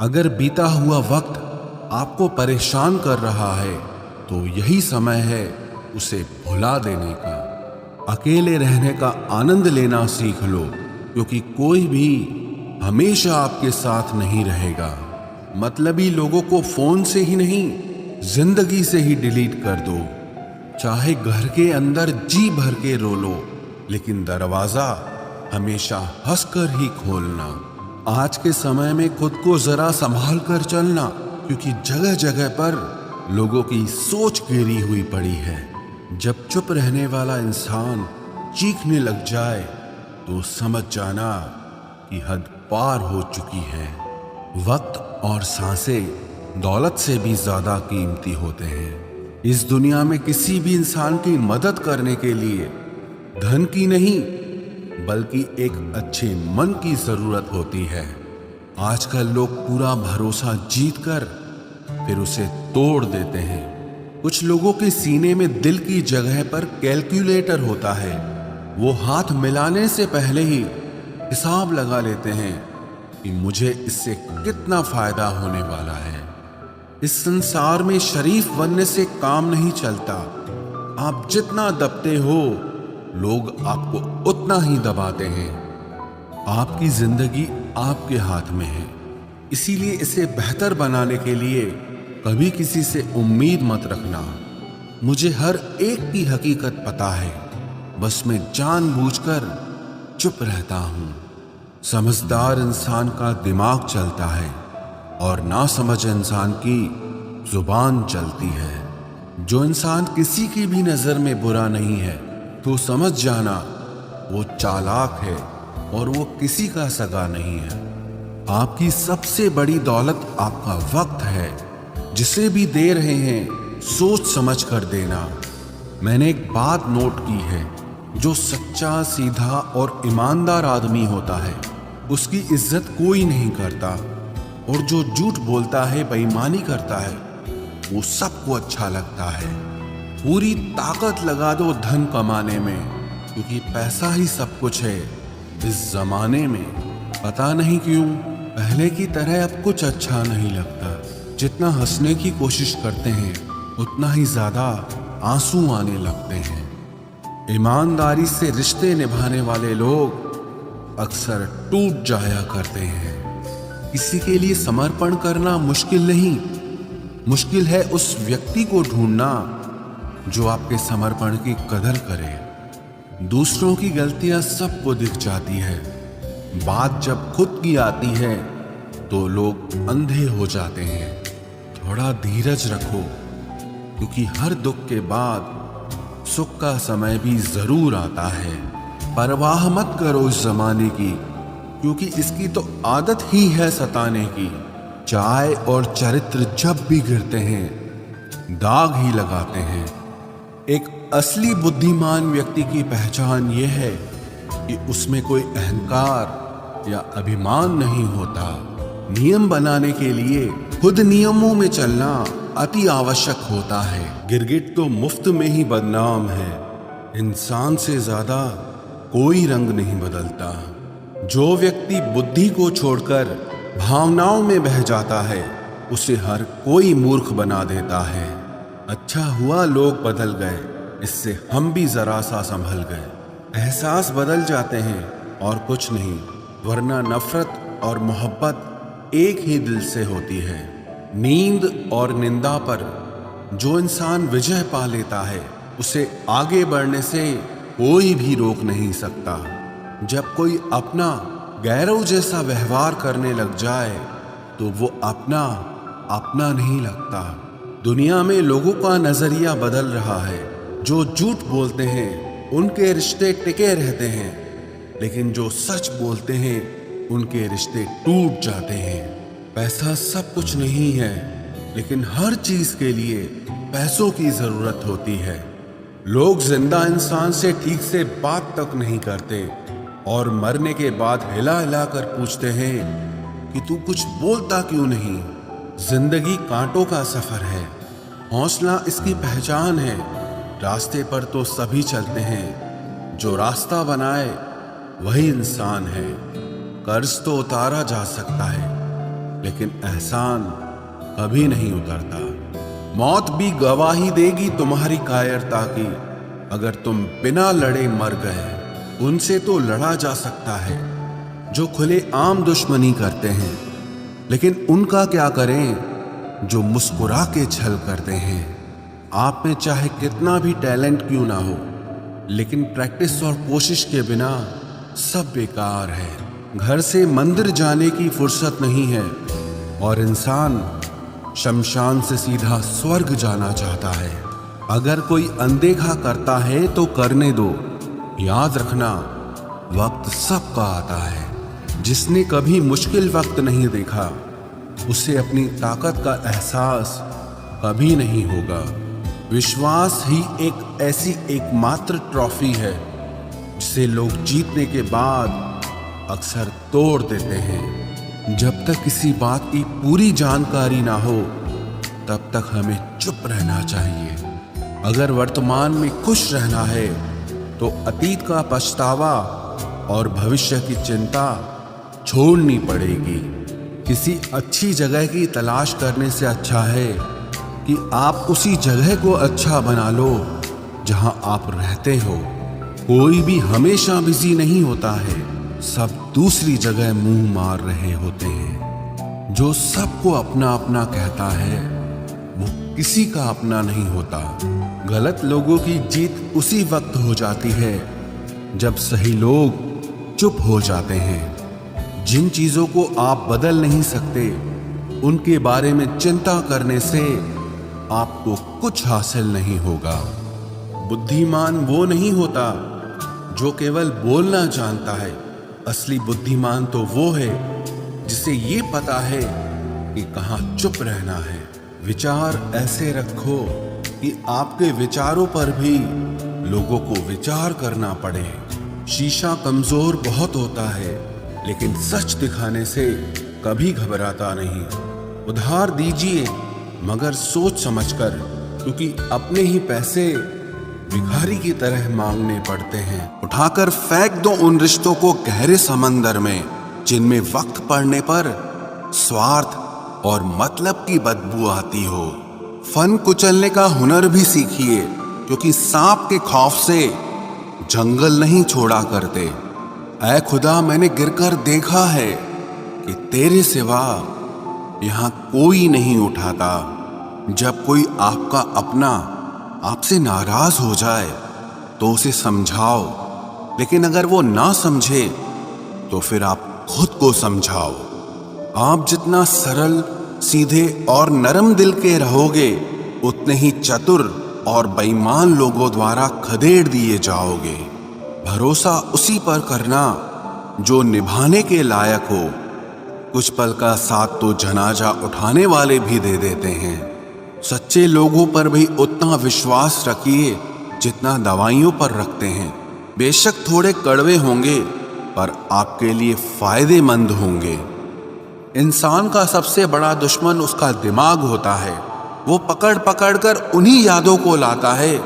अगर बीता हुआ वक्त आपको परेशान कर रहा है तो यही समय है उसे भुला देने का। अकेले रहने का आनंद लेना सीख लो, क्योंकि कोई भी हमेशा आपके साथ नहीं रहेगा। मतलबी लोगों को फोन से ही नहीं, जिंदगी से ही डिलीट कर दो। चाहे घर के अंदर जी भर के रो लो, लेकिन दरवाजा हमेशा हंसकर ही खोलना। आज के समय में खुद को जरा संभाल कर चलना, क्योंकि जगह जगह पर लोगों की सोच गिरी हुई पड़ी है। जब चुप रहने वाला इंसान चीखने लग जाए तो समझ जाना कि हद पार हो चुकी है। वक्त और सांसें दौलत से भी ज्यादा कीमती होते हैं। इस दुनिया में किसी भी इंसान की मदद करने के लिए धन की नहीं, बल्कि एक अच्छे मन की जरूरत होती है। आजकल लोग पूरा भरोसा जीतकर फिर उसे तोड़ देते हैं। कुछ लोगों के सीने में दिल की जगह पर कैलकुलेटर होता है। वो हाथ मिलाने से पहले ही हिसाब लगा लेते हैं कि मुझे इससे कितना फायदा होने वाला है। इस संसार में शरीफ बनने से काम नहीं चलता। आप जितना दबते हो, लोग आपको उतना ही दबाते हैं। आपकी जिंदगी आपके हाथ में है, इसीलिए इसे बेहतर बनाने के लिए कभी किसी से उम्मीद मत रखना। मुझे हर एक की हकीकत पता है, बस मैं जानबूझकर चुप रहता हूं। समझदार इंसान का दिमाग चलता है और नासमझ इंसान की जुबान चलती है। जो इंसान किसी की भी नजर में बुरा नहीं है तो समझ जाना वो चालाक है और वो किसी का सगा नहीं है। आपकी सबसे बड़ी दौलत आपका वक्त है। जिसे भी दे रहे हैं सोच समझ कर देना। मैंने एक बात नोट की है, जो सच्चा, सीधा और ईमानदार आदमी होता है उसकी इज्जत कोई नहीं करता, और जो झूठ बोलता है, बेईमानी करता है, वो सबको अच्छा लगता है। पूरी ताकत लगा दो धन कमाने में, क्योंकि पैसा ही सब कुछ है इस जमाने में। पता नहीं क्यों पहले की तरह अब कुछ अच्छा नहीं लगता। जितना हंसने की कोशिश करते हैं उतना ही ज्यादा आंसू आने लगते हैं। ईमानदारी से रिश्ते निभाने वाले लोग अक्सर टूट जाया करते हैं। किसी के लिए समर्पण करना मुश्किल नहीं, मुश्किल है उस व्यक्ति को ढूंढना जो आपके समर्पण की कदर करे। दूसरों की गलतियां सबको दिख जाती है, बात जब खुद की आती है तो लोग अंधे हो जाते हैं। थोड़ा धीरज रखो, क्योंकि हर दुख के बाद सुख का समय भी जरूर आता है। परवाह मत करो इस जमाने की, क्योंकि इसकी तो आदत ही है सताने की। चाय और चरित्र जब भी गिरते हैं दाग ही लगाते हैं। एक असली बुद्धिमान व्यक्ति की पहचान यह है कि उसमें कोई अहंकार या अभिमान नहीं होता। नियम बनाने के लिए खुद नियमों में चलना अति आवश्यक होता है। गिरगिट तो मुफ्त में ही बदनाम है। इंसान से ज्यादा कोई रंग नहीं बदलता। जो व्यक्ति बुद्धि को छोड़कर भावनाओं में बह जाता है उसे हर कोई मूर्ख बना देता है। अच्छा हुआ लोग बदल गए, इससे हम भी जरा सा संभल गए। एहसास बदल जाते हैं और कुछ नहीं, वरना नफरत और मोहब्बत एक ही दिल से होती है। नींद और निंदा पर जो इंसान विजय पा लेता है उसे आगे बढ़ने से कोई भी रोक नहीं सकता। जब कोई अपना गैरों जैसा व्यवहार करने लग जाए तो वो अपना नहीं लगता। दुनिया में लोगों का नजरिया बदल रहा है। जो झूठ बोलते हैं उनके रिश्ते टिके रहते हैं, लेकिन जो सच बोलते हैं उनके रिश्ते टूट जाते हैं। पैसा सब कुछ नहीं है, लेकिन हर चीज के लिए पैसों की जरूरत होती है। लोग जिंदा इंसान से ठीक से बात तक नहीं करते और मरने के बाद हिला हिला कर पूछते हैं कि तू कुछ बोलता क्यों नहीं। जिंदगी कांटों का सफर है, हौसला इसकी पहचान है। रास्ते पर तो सभी चलते हैं, जो रास्ता बनाए वही इंसान है। कर्ज तो उतारा जा सकता है, लेकिन एहसान कभी नहीं उतरता। मौत भी गवाही देगी तुम्हारी कायरता की। अगर तुम बिना लड़े मर गए, उनसे तो लड़ा जा सकता है जो खुले आम दुश्मनी करते हैं, लेकिन उनका क्या करें जो मुस्कुरा के छल करते हैं। आप में चाहे कितना भी टैलेंट क्यों ना हो, लेकिन प्रैक्टिस और कोशिश के बिना सब बेकार है। घर से मंदिर जाने की फुर्सत नहीं है और इंसान शमशान से सीधा स्वर्ग जाना चाहता है। अगर कोई अनदेखा करता है तो करने दो। याद रखना, वक्त सबका आता है। जिसने कभी मुश्किल वक्त नहीं देखा, उसे अपनी ताकत का एहसास कभी नहीं होगा। विश्वास ही एक ऐसी एकमात्र ट्रॉफी है जिसे लोग जीतने के बाद अक्सर तोड़ देते हैं। जब तक किसी बात की पूरी जानकारी ना हो, तब तक हमें चुप रहना चाहिए। अगर वर्तमान में खुश रहना है तो अतीत का पछतावा और भविष्य की चिंता छोड़नी पड़ेगी। किसी अच्छी जगह की तलाश करने से अच्छा है कि आप उसी जगह को अच्छा बना लो जहां आप रहते हो। कोई भी हमेशा बिजी नहीं होता है, सब दूसरी जगह मुंह मार रहे होते हैं। जो सबको अपना अपना कहता है, वो किसी का अपना नहीं होता। गलत लोगों की जीत उसी वक्त हो जाती है जब सही लोग चुप हो जाते हैं। जिन चीजों को आप बदल नहीं सकते, उनके बारे में चिंता करने से आपको कुछ हासिल नहीं होगा। बुद्धिमान वो नहीं होता जो केवल बोलना जानता है। असली बुद्धिमान तो वो है जिसे ये पता है कि कहाँ चुप रहना है। विचार ऐसे रखो कि आपके विचारों पर भी लोगों को विचार करना पड़े। शीशा कमजोर बहुत होता है, लेकिन सच दिखाने से कभी घबराता नहीं। उधार दीजिए, मगर सोच समझकर, क्योंकि अपने ही पैसे भिखारी की तरह मांगने पड़ते हैं। उठाकर फेंक दो उन रिश्तों को गहरे समंदर में, जिनमें वक्त पड़ने पर स्वार्थ और मतलब की बदबू आती हो। फन कुचलने का हुनर भी सीखिए, क्योंकि सांप के खौफ से जंगल नहीं छोड़ा करते। ऐ खुदा, मैंने गिरकर देखा है कि तेरे सिवा यहाँ कोई नहीं उठाता। जब कोई आपका अपना आपसे नाराज हो जाए तो उसे समझाओ, लेकिन अगर वो ना समझे तो फिर आप खुद को समझाओ। आप जितना सरल, सीधे और नरम दिल के रहोगे, उतने ही चतुर और बेईमान लोगों द्वारा खदेड़ दिए जाओगे। भरोसा उसी पर करना जो निभाने के लायक हो। कुछ पल का साथ तो जनाजा उठाने वाले भी दे देते हैं। सच्चे लोगों पर भी उतना विश्वास रखिए जितना दवाइयों पर रखते हैं। बेशक थोड़े कड़वे होंगे, पर आपके लिए फायदेमंद होंगे। इंसान का सबसे बड़ा दुश्मन उसका दिमाग होता है। वो पकड़ पकड़ कर उन्हीं यादों को लाता है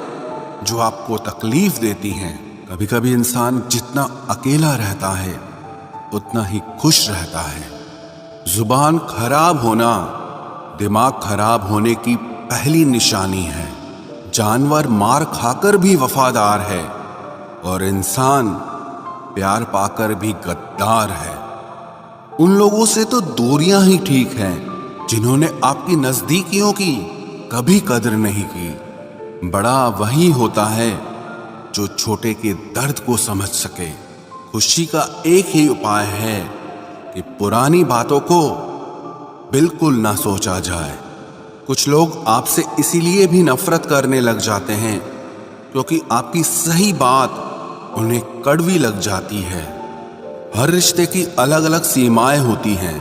जो आपको तकलीफ देती हैं। कभी कभी इंसान जितना अकेला रहता है, उतना ही खुश रहता है। जुबान खराब होना दिमाग खराब होने की पहली निशानी है। जानवर मार खाकर भी वफादार है और इंसान प्यार पाकर भी गद्दार है। उन लोगों से तो दूरियां ही ठीक हैं जिन्होंने आपकी नजदीकियों की कभी कदर नहीं की। बड़ा वही होता है जो छोटे के दर्द को समझ सके। खुशी का एक ही उपाय है कि पुरानी बातों को बिल्कुल ना सोचा जाए। कुछ लोग आपसे इसीलिए भी नफरत करने लग जाते हैं क्योंकि आपकी सही बात उन्हें कड़वी लग जाती है। हर रिश्ते की अलग अलग सीमाएं होती हैं,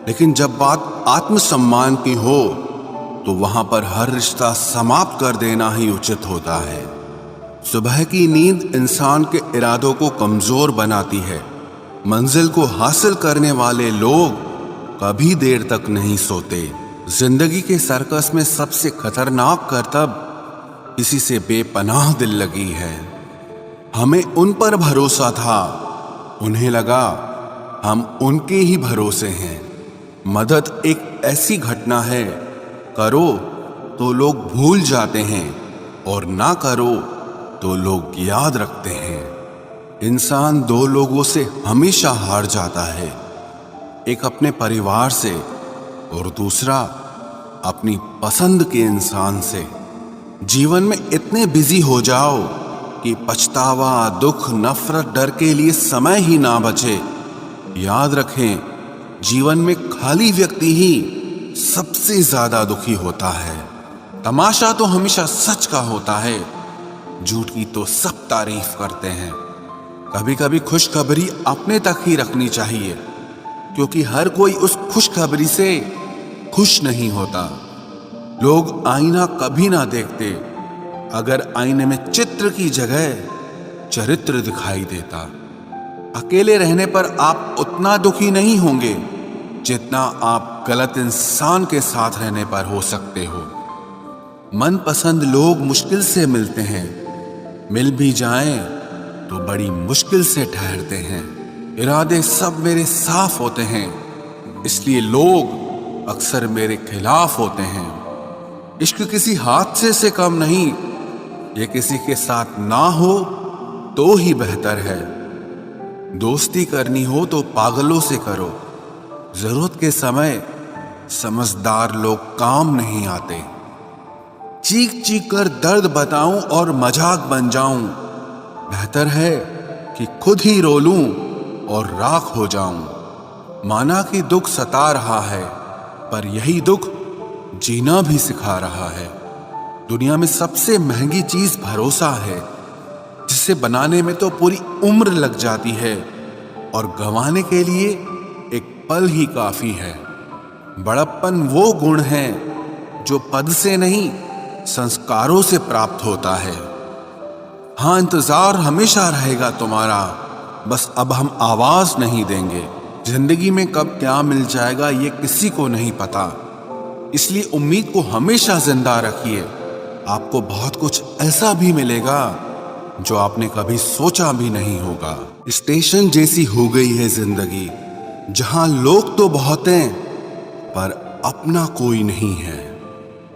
लेकिन जब बात आत्मसम्मान की हो तो वहां पर हर रिश्ता समाप्त कर देना ही उचित होता है। सुबह की नींद इंसान के इरादों को कमजोर बनाती है। मंजिल को हासिल करने वाले लोग कभी देर तक नहीं सोते। जिंदगी के सर्कस में सबसे खतरनाक करतब किसी से बेपनाह दिल लगी है। हमें उन पर भरोसा था, उन्हें लगा हम उनके ही भरोसे हैं। मदद एक ऐसी घटना है, करो तो लोग भूल जाते हैं और ना करो तो लोग याद रखते हैं। इंसान दो लोगों से हमेशा हार जाता है, एक अपने परिवार से और दूसरा अपनी पसंद के इंसान से। जीवन में इतने बिजी हो जाओ कि पछतावा, दुख, नफरत, डर के लिए समय ही ना बचे। याद रखें, जीवन में खाली व्यक्ति ही सबसे ज्यादा दुखी होता है। तमाशा तो हमेशा सच का होता है, झूठ की तो सब तारीफ करते हैं। कभी कभी खुशखबरी अपने तक ही रखनी चाहिए, क्योंकि हर कोई उस खुशखबरी से खुश नहीं होता। लोग आईना कभी ना देखते अगर आईने में चित्र की जगह चरित्र दिखाई देता। अकेले रहने पर आप उतना दुखी नहीं होंगे जितना आप गलत इंसान के साथ रहने पर हो सकते हो। मनपसंद लोग मुश्किल से मिलते हैं, मिल भी जाएं तो बड़ी मुश्किल से ठहरते हैं। इरादे सब मेरे साफ होते हैं, इसलिए लोग अक्सर मेरे खिलाफ होते हैं। इश्क किसी हादसे से कम नहीं, ये किसी के साथ ना हो तो ही बेहतर है। दोस्ती करनी हो तो पागलों से करो, जरूरत के समय समझदार लोग काम नहीं आते। चीख चीख कर दर्द बताऊं और मजाक बन जाऊं, बेहतर है कि खुद ही रो लूं और राख हो जाऊं। माना कि दुख सता रहा है, पर यही दुख जीना भी सिखा रहा है। दुनिया में सबसे महंगी चीज भरोसा है, जिसे बनाने में तो पूरी उम्र लग जाती है और गंवाने के लिए एक पल ही काफी है। बड़प्पन वो गुण है जो पद से नहीं, संस्कारों से प्राप्त होता है। हाँ, इंतजार हमेशा रहेगा तुम्हारा, बस अब हम आवाज नहीं देंगे। जिंदगी में कब क्या मिल जाएगा ये किसी को नहीं पता, इसलिए उम्मीद को हमेशा जिंदा रखिए। आपको बहुत कुछ ऐसा भी मिलेगा जो आपने कभी सोचा भी नहीं होगा। स्टेशन जैसी हो गई है जिंदगी, जहां लोग तो बहुत हैं पर अपना कोई नहीं है।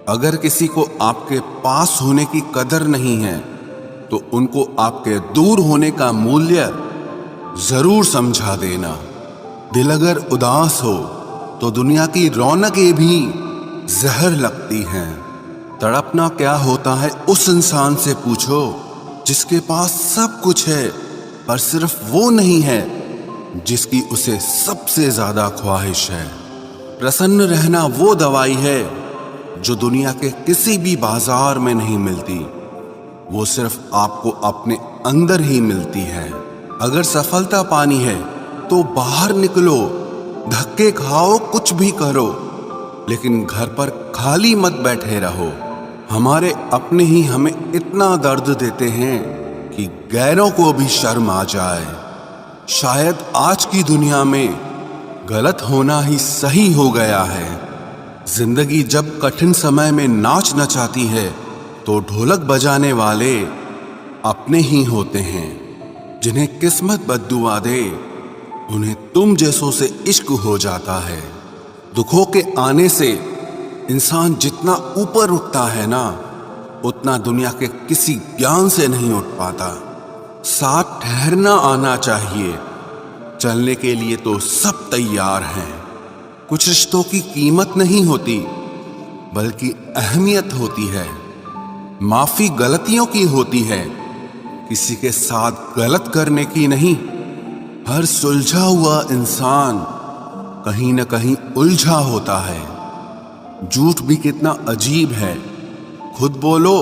अगर किसी को आपके पास होने की कदर नहीं है तो उनको आपके दूर होने का मूल्य जरूर समझा देना। दिल अगर उदास हो तो दुनिया की रौनकें भी जहर लगती हैं। तड़पना क्या होता है उस इंसान से पूछो जिसके पास सब कुछ है, पर सिर्फ वो नहीं है जिसकी उसे सबसे ज्यादा ख्वाहिश है। प्रसन्न रहना वो दवाई है जो दुनिया के किसी भी बाजार में नहीं मिलती, वो सिर्फ आपको अपने अंदर ही मिलती है। अगर सफलता पानी है तो बाहर निकलो, धक्के खाओ, कुछ भी करो, लेकिन घर पर खाली मत बैठे रहो। हमारे अपने ही हमें इतना दर्द देते हैं कि गैरों को भी शर्म आ जाए। शायद आज की दुनिया में गलत होना ही सही हो गया है। जिंदगी जब कठिन समय में नाच नचाती है तो ढोलक बजाने वाले अपने ही होते हैं। जिन्हें किस्मत बद्दुआ दे उन्हें तुम जैसों से इश्क हो जाता है। दुखों के आने से इंसान जितना ऊपर उठता है ना, उतना दुनिया के किसी ज्ञान से नहीं उठ पाता। साथ ठहरना आना चाहिए, चलने के लिए तो सब तैयार हैं। कुछ रिश्तों की कीमत नहीं होती बल्कि अहमियत होती है। माफी गलतियों की होती है, किसी के साथ गलत करने की नहीं। हर सुलझा हुआ इंसान कहीं न कहीं उलझा होता है। झूठ भी कितना अजीब है, खुद बोलो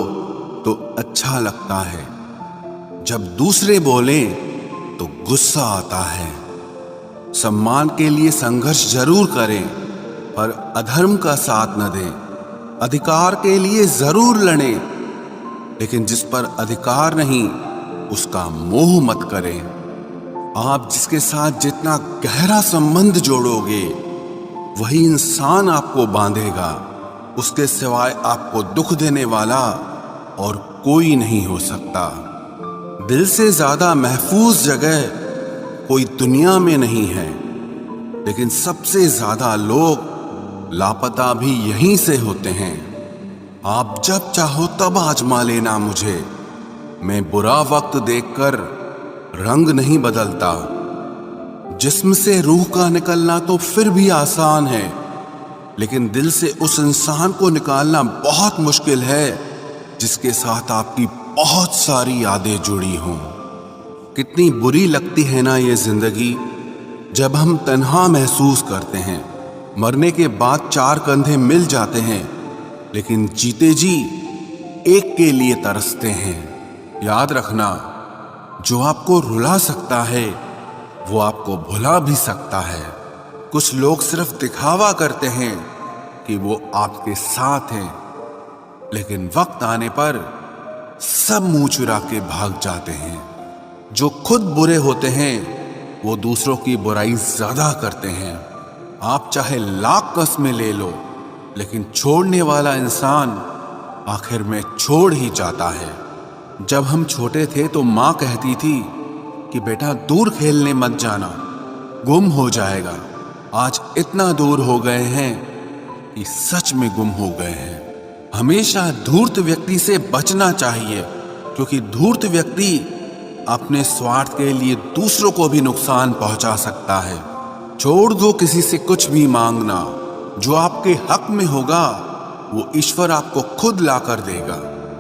तो अच्छा लगता है, जब दूसरे बोले तो गुस्सा आता है। सम्मान के लिए संघर्ष जरूर करें, पर अधर्म का साथ न दें। अधिकार के लिए जरूर लड़ें, लेकिन जिस पर अधिकार नहीं उसका मोह मत करें। आप जिसके साथ जितना गहरा संबंध जोड़ोगे वही इंसान आपको बांधेगा। उसके सिवाय आपको दुख देने वाला और कोई नहीं हो सकता। दिल से ज्यादा महफूज जगह कोई दुनिया में नहीं है। लेकिन सबसे ज्यादा लोग लापता भी यहीं से होते हैं। आप जब चाहो तब आजमा लेना मुझे। मैं बुरा वक्त देखकर रंग नहीं बदलता। जिस्म से रूह का निकलना तो फिर भी आसान है, लेकिन दिल से उस इंसान को निकालना बहुत मुश्किल है जिसके साथ आपकी बहुत सारी यादें जुड़ी हों। कितनी बुरी लगती है ना ये जिंदगी, जब हम तन्हा महसूस करते हैं। मरने के बाद चार कंधे मिल जाते हैं, लेकिन जीते जी एक के लिए तरसते हैं। याद रखना, जो आपको रुला सकता है वो आपको भुला भी सकता है। कुछ लोग सिर्फ दिखावा करते हैं कि वो आपके साथ हैं, लेकिन वक्त आने पर सब मुंह चुरा के भाग जाते हैं। जो खुद बुरे होते हैं वो दूसरों की बुराई ज्यादा करते हैं। आप चाहे लाख कस्में ले लो, लेकिन छोड़ने वाला इंसान आखिर में छोड़ ही जाता है। जब हम छोटे थे तो माँ कहती थी कि बेटा दूर खेलने मत जाना, गुम हो जाएगा। आज इतना दूर हो गए हैं कि सच में गुम हो गए हैं। हमेशा धूर्त व्यक्ति से बचना चाहिए, क्योंकि धूर्त व्यक्ति अपने स्वार्थ के लिए दूसरों को भी नुकसान पहुंचा सकता है। छोड़ दो किसी से कुछ भी मांगना। जो आपके हक में होगा वो ईश्वर आपको खुद ला कर देगा।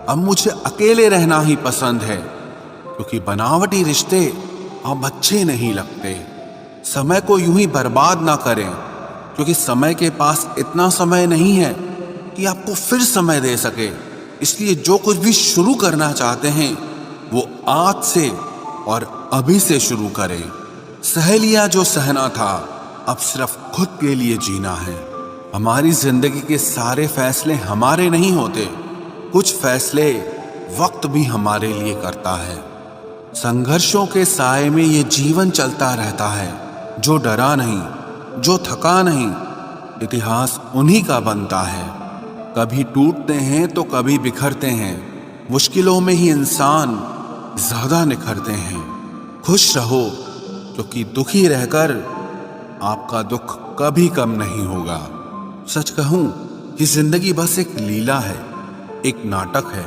अब मुझे अकेले रहना ही पसंद है, क्योंकि बनावटी रिश्ते अब अच्छे नहीं लगते। समय को यूं ही बर्बाद ना करें, क्योंकि समय के पास इतना समय नहीं है कि आपको फिर समय दे सके। इसलिए जो कुछ भी शुरू करना चाहते हैं वो आज से और अभी से शुरू करें। सह लिया जो सहना था, अब सिर्फ खुद के लिए जीना है। हमारी जिंदगी के सारे फैसले हमारे नहीं होते, कुछ फैसले वक्त भी हमारे लिए करता है। संघर्षों के साए में ये जीवन चलता रहता है। जो डरा नहीं, जो थका नहीं, इतिहास उन्हीं का बनता है। कभी टूटते हैं तो कभी बिखरते हैं। मुश्किलों में ही इंसान ज्यादा निखरते हैं। खुश रहो, क्योंकि दुखी रहकर आपका दुख कभी कम नहीं होगा। सच कहूं कि जिंदगी बस एक लीला है, एक नाटक है।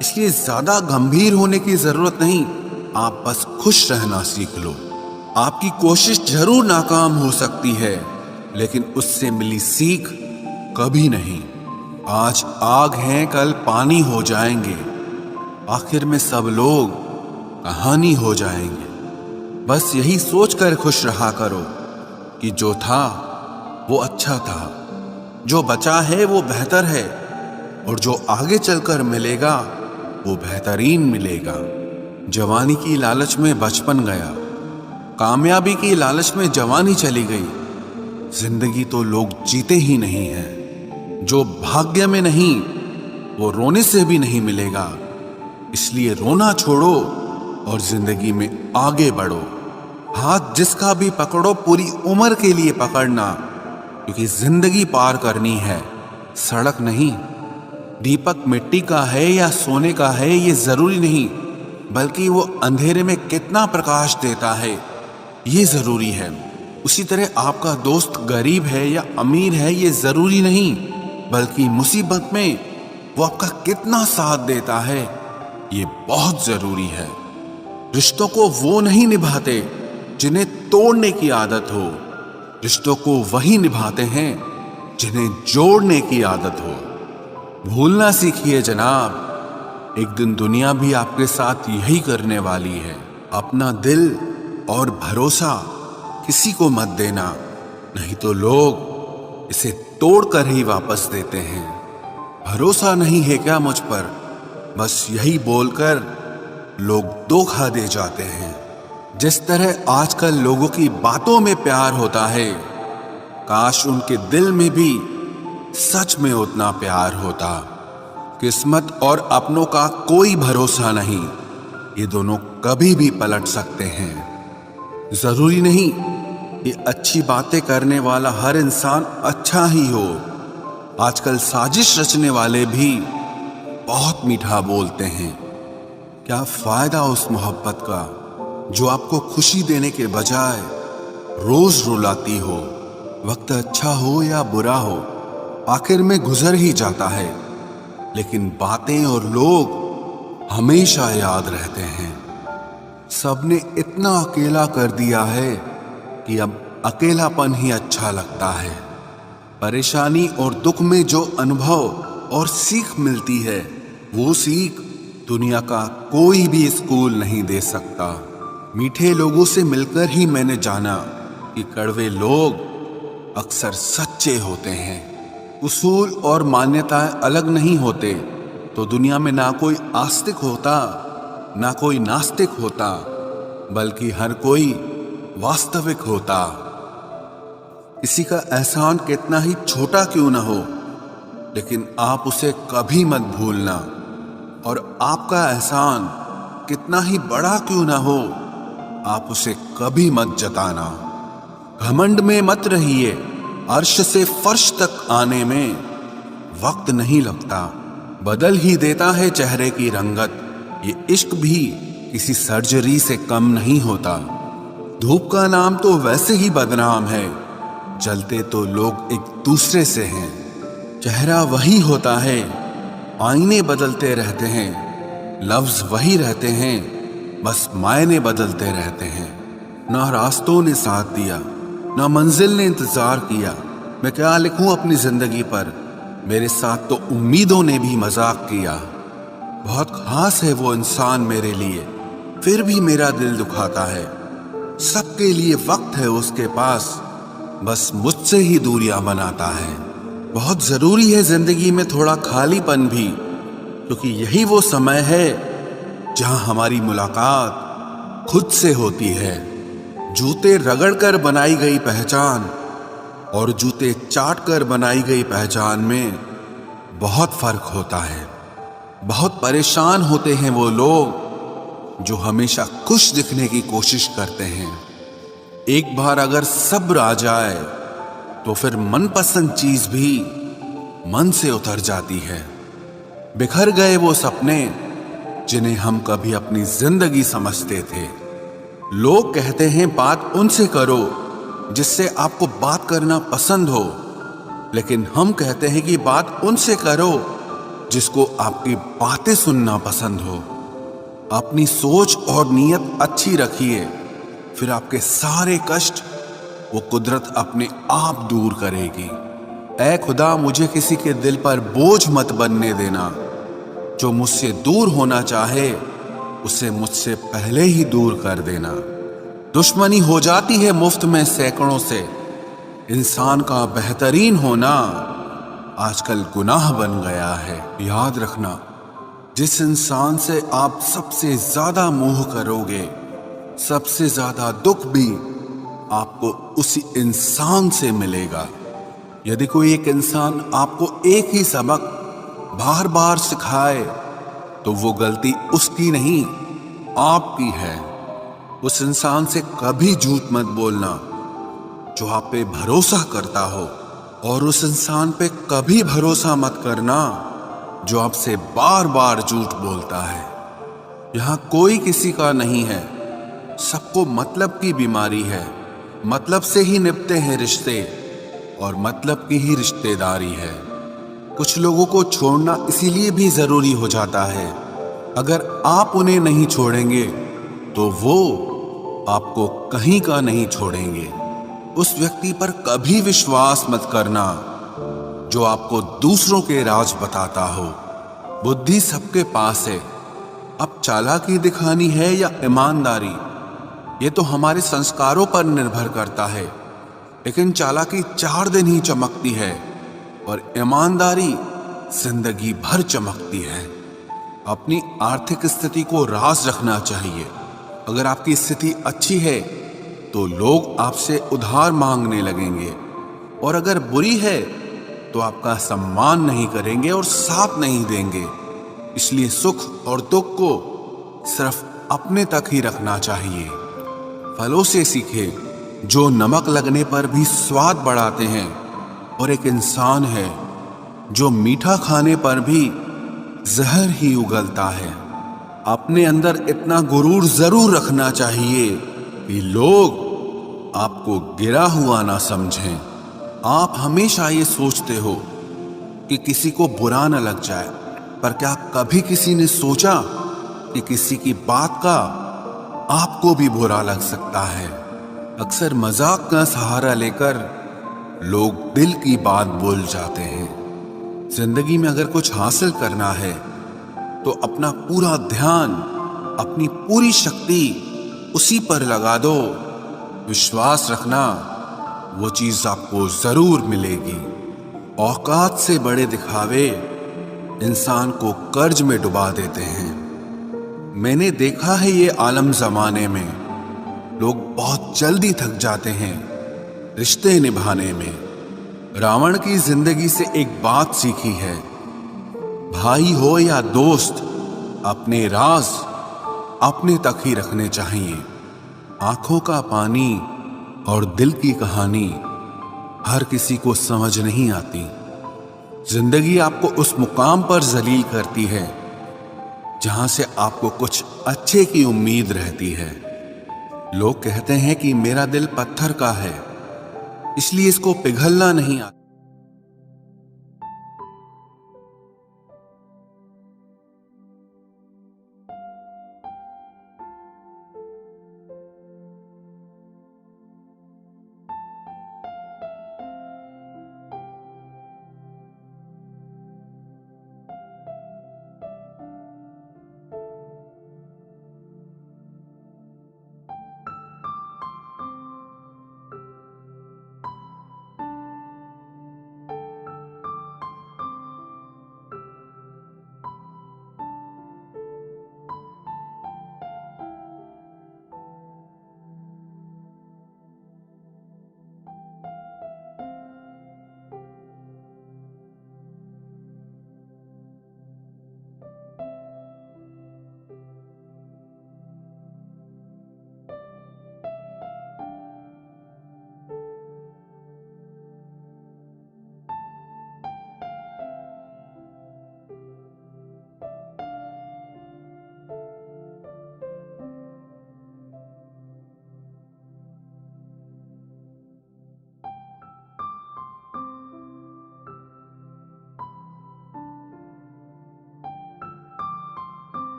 इसलिए ज्यादा गंभीर होने की जरूरत नहीं, आप बस खुश रहना सीख लो। आपकी कोशिश जरूर नाकाम हो सकती है, लेकिन उससे मिली सीख कभी नहीं। आज आग हैं, कल पानी हो जाएंगे। आखिर में सब लोग कहानी हो जाएंगे। बस यही सोचकर खुश रहा करो कि जो था वो अच्छा था, जो बचा है वो बेहतर है, और जो आगे चलकर मिलेगा वो बेहतरीन मिलेगा। जवानी की लालच में बचपन गया, कामयाबी की लालच में जवानी चली गई। जिंदगी तो लोग जीते ही नहीं हैं। जो भाग्य में नहीं वो रोने से भी नहीं मिलेगा। इसलिए रोना छोड़ो और जिंदगी में आगे बढ़ो। हाथ जिसका भी पकड़ो पूरी उम्र के लिए पकड़ना, क्योंकि जिंदगी पार करनी है, सड़क नहीं। दीपक मिट्टी का है या सोने का है ये जरूरी नहीं, बल्कि वो अंधेरे में कितना प्रकाश देता है ये जरूरी है। उसी तरह आपका दोस्त गरीब है या अमीर है ये जरूरी नहीं, बल्कि मुसीबत में वो आपका कितना साथ देता है ये बहुत जरूरी है। रिश्तों को वो नहीं निभाते जिन्हें तोड़ने की आदत हो, रिश्तों को वही निभाते हैं जिन्हें जोड़ने की आदत हो। भूलना सीखिए जनाब, एक दिन दुनिया भी आपके साथ यही करने वाली है। अपना दिल और भरोसा किसी को मत देना, नहीं तो लोग इसे तोड़कर ही वापस देते हैं। भरोसा नहीं है क्या मुझ पर, बस यही बोलकर लोग धोखा दे जाते हैं। जिस तरह आजकल लोगों की बातों में प्यार होता है, काश उनके दिल में भी सच में उतना प्यार होता। किस्मत और अपनों का कोई भरोसा नहीं, ये दोनों कभी भी पलट सकते हैं। जरूरी नहीं कि अच्छी बातें करने वाला हर इंसान अच्छा ही हो। आजकल साजिश रचने वाले भी बहुत मीठा बोलते हैं। क्या फायदा उस मोहब्बत का जो आपको खुशी देने के बजाय रोज रुलाती हो। वक्त अच्छा हो या बुरा हो, आखिर में गुजर ही जाता है, लेकिन बातें और लोग हमेशा याद रहते हैं। सबने इतना अकेला कर दिया है कि अब अकेलापन ही अच्छा लगता है। परेशानी और दुख में जो अनुभव और सीख मिलती है, वो सीख दुनिया का कोई भी स्कूल नहीं दे सकता। मीठे लोगों से मिलकर ही मैंने जाना कि कड़वे लोग अक्सर सच्चे होते हैं। उसूल और मान्यताएं अलग नहीं होते तो दुनिया में ना कोई आस्तिक होता, ना कोई नास्तिक होता, बल्कि हर कोई वास्तविक होता। किसी का एहसान कितना ही छोटा क्यों ना हो, लेकिन आप उसे कभी मत भूलना। और आपका एहसान कितना ही बड़ा क्यों ना हो, आप उसे कभी मत जताना। घमंड में मत रहिए, अर्श से फर्श तक आने में वक्त नहीं लगता, बदल ही देता है चेहरे की रंगत। ये इश्क भी किसी सर्जरी से कम नहीं होता। धूप का नाम तो वैसे ही बदनाम है, जलते तो लोग एक दूसरे से हैं। चेहरा वही होता है, आईने बदलते रहते हैं, लफ्ज वही रहते हैं, बस मायने बदलते रहते हैं। ना रास्तों ने साथ दिया, ना मंजिल ने इंतजार किया। मैं क्या लिखूं अपनी जिंदगी पर, मेरे साथ तो उम्मीदों ने भी मजाक किया। बहुत खास है वो इंसान मेरे लिए, फिर भी मेरा दिल दुखाता है। सबके लिए वक्त है उसके पास, बस मुझसे ही दूरियां बनाता है। बहुत जरूरी है जिंदगी में थोड़ा खालीपन भी, क्योंकि यही वो समय है जहां हमारी मुलाकात खुद से होती है। जूते रगड़कर बनाई गई पहचान और जूते चाट कर बनाई गई पहचान में बहुत फर्क होता है। बहुत परेशान होते हैं वो लोग जो हमेशा खुश दिखने की कोशिश करते हैं। एक बार अगर सब्र आ जाए तो फिर मनपसंद चीज भी मन से उतर जाती है। बिखर गए वो सपने जिन्हें हम कभी अपनी जिंदगी समझते थे। लोग कहते हैं बात उनसे करो जिससे आपको बात करना पसंद हो, लेकिन हम कहते हैं कि बात उनसे करो जिसको आपकी बातें सुनना पसंद हो। अपनी सोच और नीयत अच्छी रखिए, फिर आपके सारे कष्ट वो कुदरत अपने आप दूर करेगी। ऐ खुदा, मुझे किसी के दिल पर बोझ मत बनने देना। जो मुझसे दूर होना चाहे उसे मुझसे पहले ही दूर कर देना। दुश्मनी हो जाती है मुफ्त में सैकड़ों से, इंसान का बेहतरीन होना आजकल गुनाह बन गया है। याद रखना, जिस इंसान से आप सबसे ज्यादा मोह करोगे, सबसे ज्यादा दुख भी आपको उसी इंसान से मिलेगा। यदि कोई एक इंसान आपको एक ही सबक बार बार सिखाए तो वो गलती उसकी नहीं, आपकी है। उस इंसान से कभी झूठ मत बोलना जो आप पे भरोसा करता हो, और उस इंसान पे कभी भरोसा मत करना जो आपसे बार बार झूठ बोलता है। यहां कोई किसी का नहीं है, सबको मतलब की बीमारी है। मतलब से ही निभते हैं रिश्ते और मतलब की ही रिश्तेदारी है। कुछ लोगों को छोड़ना इसीलिए भी जरूरी हो जाता है, अगर आप उन्हें नहीं छोड़ेंगे तो वो आपको कहीं का नहीं छोड़ेंगे। उस व्यक्ति पर कभी विश्वास मत करना जो आपको दूसरों के राज बताता हो। बुद्धि सबके पास है, अब चालाकी दिखानी है या ईमानदारी, ये तो हमारे संस्कारों पर निर्भर करता है। लेकिन चालाकी 4 दिन ही चमकती है और ईमानदारी जिंदगी भर चमकती है। अपनी आर्थिक स्थिति को राज रखना चाहिए। अगर आपकी स्थिति अच्छी है तो लोग आपसे उधार मांगने लगेंगे, और अगर बुरी है तो आपका सम्मान नहीं करेंगे और साथ नहीं देंगे। इसलिए सुख और दुख को सिर्फ अपने तक ही रखना चाहिए। फलों से सीखे जो नमक लगने पर भी स्वाद बढ़ाते हैं, और एक इंसान है जो मीठा खाने पर भी जहर ही उगलता है। अपने अंदर इतना गुरूर जरूर रखना चाहिए कि लोग आपको गिरा हुआ ना समझें। आप हमेशा ये सोचते हो कि किसी को बुरा न लग जाए, पर क्या कभी किसी ने सोचा कि किसी की बात का आपको भी बुरा लग सकता है? अक्सर मजाक का सहारा लेकर लोग दिल की बात बोल जाते हैं। जिंदगी में अगर कुछ हासिल करना है तो अपना पूरा ध्यान, अपनी पूरी शक्ति उसी पर लगा दो। विश्वास रखना, वो चीज आपको जरूर मिलेगी। औकात से बड़े दिखावे इंसान को कर्ज में डुबा देते हैं। मैंने देखा है ये आलम जमाने में लोग बहुत जल्दी थक जाते हैं रिश्ते निभाने में। रावण की जिंदगी से एक बात सीखी है, भाई हो या दोस्त, अपने राज अपने तक ही रखने चाहिए। आंखों का पानी और दिल की कहानी हर किसी को समझ नहीं आती। जिंदगी आपको उस मुकाम पर जलील करती है जहां से आपको कुछ अच्छे की उम्मीद रहती है। लोग कहते हैं कि मेरा दिल पत्थर का है, इसलिए इसको पिघलना नहीं आता।